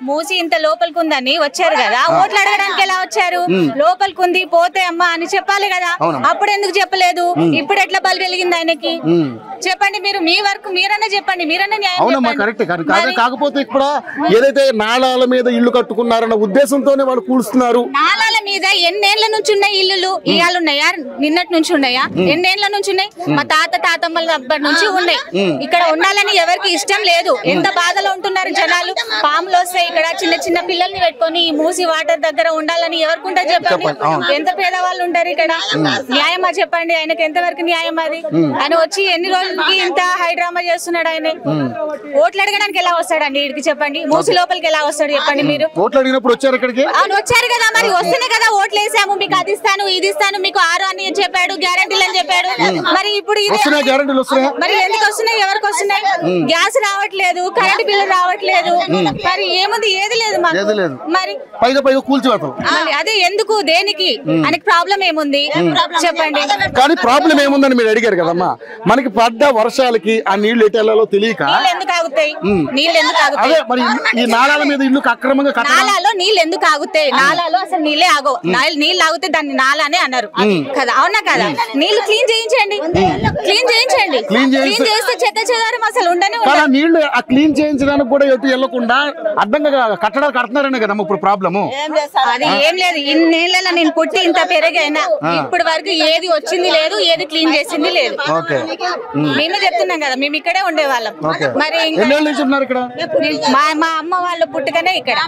మూసి ఇంత లోపలికి ఉందని వచ్చారు కదా, ఓట్లు అడగడానికి ఎలా వచ్చారు? లోపలికి ఉంది పోతే అమ్మా అని చెప్పాలి కదా, అప్పుడు ఎందుకు చెప్పలేదు? ఇప్పుడు ఎట్లా బలి వెలిగింది ఆయనకి? చెప్పండి మీరు, మీ వరకు మీరన్నా చెప్పండి, మీరన్నా న్యాయం. కాకపోతే ఇక్కడ ఏదైతే నాళాల మీద ఇల్లు కట్టుకున్నారన్న ఉద్దేశంతోనే వాళ్ళు కూలుస్తున్నారు. నాళాల మీద ఎన్నేళ్ల నుంచి ఉన్నాయి ఇల్లులు? ఇవాళ ఉన్నాయా? నిన్నటి నుంచి ఉన్నాయా? ఎన్నేళ్ల నుంచి ఉన్నాయి? మా తాతమ్మల అప్పటి నుంచి ఉన్నాయి. ఇక్కడ ఉండాలని ఎవరికి ఇష్టం లేదు. ఎంత బాధలో ఉంటున్నారు జనాలు. పాములు వస్తాయి ఇక్కడ, చిన్న చిన్న పిల్లల్ని పెట్టుకొని ఈ మూసి వాటర్ దగ్గర ఉండాలని ఎవరికి ఉంటుంది చెప్పండి? ఎంత పేదవాళ్ళు ఉంటారు ఇక్కడ. న్యాయమా చెప్పండి? ఆయనకి ఎంతవరకు న్యాయం అది? ఆయన వచ్చి ఎన్ని రోజులకి ఇంత హైడ్రామా చేస్తున్నాడు? ఆయన ఓట్లు అడగడానికి ఎలా వస్తాడండి ఇక్కడికి చెప్పండి? మూసి లోపలికి ఎలా వస్తాడు చెప్పండి మీరు? ఓట్లు అడిగినప్పుడు వచ్చారు ఇక్కడికి? అవును వచ్చారు కదా, మరి వస్తేనే కదా ఓట్లు వేసాము. మీకు అది ఇస్తాను ఇది ఇస్తాను మీకు 6 అని చెప్పాడు, గ్యారంటీలు అని చెప్పాడు. మరి ఇప్పుడు మరి ఎందుకు వస్తున్నాయి? ఎవరికి వస్తున్నాయి? గ్యాస్ రావట్లేదు, కరెంట్ బిల్లు రావట్లేదు, మరి ఏముంది? ఏది లేదు మరి అదే ఎందుకు దేనికి? ఆయనకి ప్రాబ్లం ఏముంది చెప్పండి? కానీ ప్రాబ్లం ఏముందని మీరు అడిగారు కదమ్మా. మనకి పడ్డ వర్షాలకి ఆ నీళ్లు ఎటెళ్లాలో తెలియక ఎందుకు ఆగుతాయి? నీళ్ళు ఎందుకు ఆగుతాయి? ఈ నాళాల మీద ఇల్లు అక్రమంగా నాలాలో నీళ్ళు ఎందుకు ఆగుతాయి? నాలాలో అసలు నీళ్ళే ఆగవు. నీళ్ళు ఆగితే దాన్ని నాలానే అన్నారు కదా, అవునా కదా? నీళ్లు క్లీన్ చేయించండి, క్లీన్ చేయించండి. క్లీన్ చేస్తే చెత్త చెదారం అసలు ఉండనే ఉండదు. నీళ్లు క్లీన్ చేయించడానికి కూడా ఎటు వెళ్లకుండా అడ్డంగా కట్టడాలు కడుతున్నారనే కదా ఇప్పుడు ప్రాబ్లము. అది ఏం లేదు. ఇన్నేళ్లలో నేను పుట్టి ఇంత పెరిగైనా ఇప్పటి వరకు ఏది వచ్చింది లేదు, ఏది క్లీన్ చేసింది లేదు. మేమే చెప్తున్నాం కదా, మేము ఇక్కడే ఉండేవాళ్ళం. మరి మా అమ్మ వాళ్ళు పుట్టుకనే ఇక్కడ,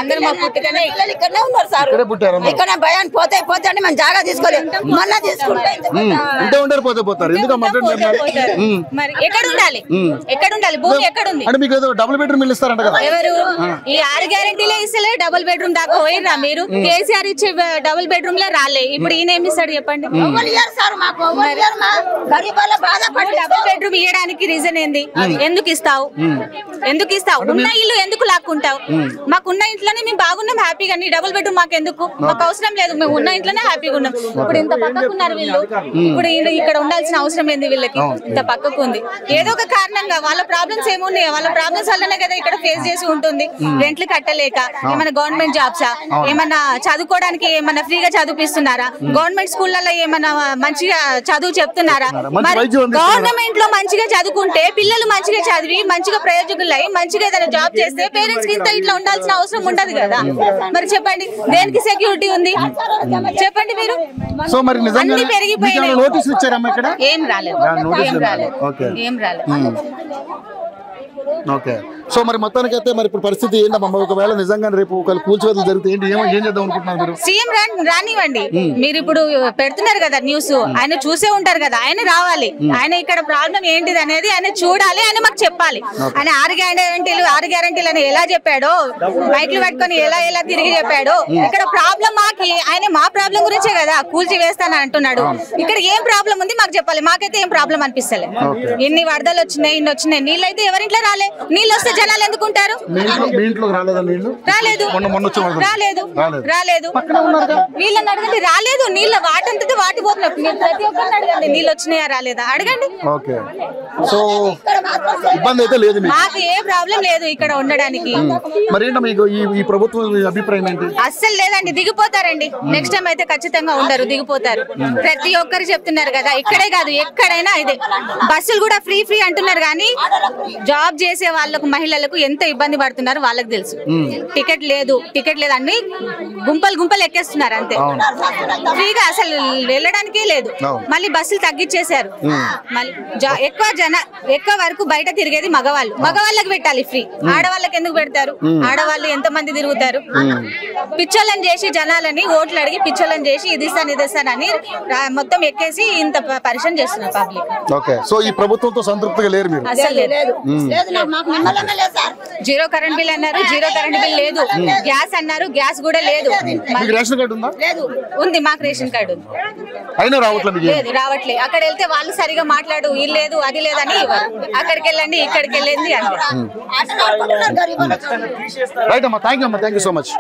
అందరు మా పుట్టుకనే ఇక్కడనే ఉన్నారు సార్. ఇక్కడ భయాన్ని పోతే అంటే మనం జాగా తీసుకోలేదు, మొన్న తీసుకుంటే మరి ఎక్కడ ఉండాలి? ఎక్కడ ఉండాలి? భూమి ఎక్కడ ఉంది? డబుల్ బెడ్రూమ్ ఇల్లు ఇస్తారంట కదా. ఎవరు ఈ 6 గ్యారెంటీలే ఇస్తలే? డబుల్ బెడ్రూమ్ దాకా పోయిరా మీరు? కేసీఆర్ ఇచ్చే డబుల్ బెడ్రూమ్ లో రాలే, ఇప్పుడు ఈయన ఏమి ఇస్తాడు చెప్పండి? డబుల్ బెడ్రూమ్ ఇవ్వడానికి రీజన్ ఏంది? ఎందుకు ఇస్తావు? ఎందుకు ఇస్తావు? ఉన్న ఇల్లు ఎందుకు లాక్కుంటావు? మాకున్న ఇంట్లోనే మేము బాగున్నాం హ్యాపీగా, నీ డబుల్ బెడ్రూమ్ మాకు ఎందుకు? మాకు అవసరం లేదు, మేము ఉన్న ఇంట్లోనే హ్యాపీగా ఉన్నాం. ఇప్పుడు ఇంత పక్కకు ఉన్నారు వీళ్ళు, ఇప్పుడు ఇక్కడ ఉండాల్సిన అవసరం ఏంది వీళ్ళకి? ఇంత పక్కకు ఉంది ఏదో ఒక కారణంగా. వాళ్ళ ప్రాబ్లమ్స్ ఏమున్నాయో వాళ్ళ ప్రాబ్లమ్స్ వల్లనే కదా ఇక్కడ ఫేస్ చేసి ఉంటుంది. రెంట్లు కట్టలేక, ఏమైనా గవర్నమెంట్ జాబ్సా, ఏమన్నా చదువుకోవడానికి ఏమన్నా ఫ్రీగా చదివిస్తున్నారా? గవర్నమెంట్ స్కూళ్ళలో ఏమన్నా మంచిగా చదువు చెప్తున్నారా? మరి గవర్నమెంట్ లో మంచిగా చదువుకుంటే పిల్లలు మంచిగా చదివి మంచిగా ప్రయోజకులు అయ్యి మంచిగా ఏదైనా జాబ్ చేస్తే పేరెంట్స్ కి ఇంత ఇట్లా ఉండాల్సిన అవసరం ఉండదు కదా. మరి చెప్పండి దేనికి సెక్యూరిటీ ఉంది చెప్పండి మీరు? అన్ని పెరిగిపోయినాయి. ఏం రాలేదు, ఏం రాలేదు. ఓకే. సో మరి మొత్తానికి అయితే మరి ఇప్పుడు పరిస్థితి ఏంటమ్మా? ఒకవేళ నిజంగా రేపు ఒకవేళ కూల్చివేతలు జరిగితే ఏంటి, ఏం చేద్దాం అనుకుంటున్నారు మీరు? సీఎం రానివ్వండి. మీరు ఇప్పుడు పెడుతున్నారు కదా న్యూస్, ఆయన చూసే ఉంటారు కదా, ఆయన రావాలి. ఆయన ఇక్కడ ప్రాబ్లం ఏంటిది అనేది ఆయన చూడాలి, ఆయన మాకు చెప్పాలి. ఆయన 6 గ్యారెంటీలు అని ఎలా చెప్పాడో, మైక్లు పట్టుకొని ఎలా తిరిగి చెప్పాడో, ఇక్కడ ప్రాబ్లం మాకి ఆయన మా ప్రాబ్లం గురించే కదా కూల్చి వేస్తానని అంటున్నాడు. ఇక్కడ ఏం ప్రాబ్లం ఉంది మాకు చెప్పాలి. మాకైతే ఏం ప్రాబ్లం అనిపిస్తలే. ఇన్ని వరదలు వచ్చినాయి, ఇన్ని వచ్చినాయి, నీళ్ళు అయితే ఎవరింట్లో రాలే. నీళ్ళు వస్తే జనాలు ఎందుకుంటారు? రాలేదు. వీళ్ళని అడగండి, రాలేదు. నీళ్ళ వాటంతటి వాటిపోతున్నారు. మీరు ప్రతి ఒక్కరిని అడగండి, నీళ్ళు వచ్చినాయా రాలేదా అడగండి. మాకు ఏ ప్రాబ్లం లేదు ఇక్కడ ఉండడానికి. అస్సలు లేదండి, దిగిపోతారండి. నెక్స్ట్ టైం అయితే ఖచ్చితంగా ఉండరు, దిగిపోతారు. ప్రతి ఒక్కరు చెప్తున్నారు కదా, ఇక్కడే కాదు ఎక్కడైనా ఇదే. బస్సులు కూడా ఫ్రీ అంటున్నారు కానీ జాబ్ చేసే వాళ్ళకు మహిళలకు ఎంత ఇబ్బంది పడుతున్నారు వాళ్ళకి తెలుసు. టికెట్ లేదు అన్ని గుంపలు ఎక్కేస్తున్నారు అంతే. ఫ్రీగా అసలు వెళ్ళడానికే లేదు. మళ్ళీ బస్సులు తగ్గించేశారు. మళ్ళీ ఎక్కువ వరకు బయట తిరిగేది మగవాళ్ళకి పెట్టాలి ఫ్రీ. ఆడవాళ్ళకి ఎందుకు పెడతారు? ఆడవాళ్ళు ఎంత మంది తిరుగుతారు? పిచ్చోళ్ళని చేసి జనాలని ఓట్లు అడిగి పిచ్చోళ్ళని చేసి ఇది ఇస్తానని మొత్తం ఎక్కేసి ఇంత పరిశ్రమ చేస్తున్నారు పబ్లిక్. ఈ ప్రభుత్వంతో సంతృప్తిగా లేరు మీరు? అసలు లేదు. జీరో కరెంట్ బిల్ అన్నారు, జీరో కరెంట్ బిల్ లేదు. గ్యాస్ అన్నారు, గ్యాస్ కూడా లేదు. ఉంది, మాకు రేషన్ కార్డు ఉంది. లేదు, రావట్లేదు. అక్కడ వెళ్తే వాళ్ళు సరిగా మాట్లాడు, ఇది లేదు అది లేదని ఇవ్వరు. అక్కడికి వెళ్ళండి ఇక్కడికి వెళ్ళండి అంటే. రైట్ అమ్మా, థ్యాంక్ యూ సో మచ్.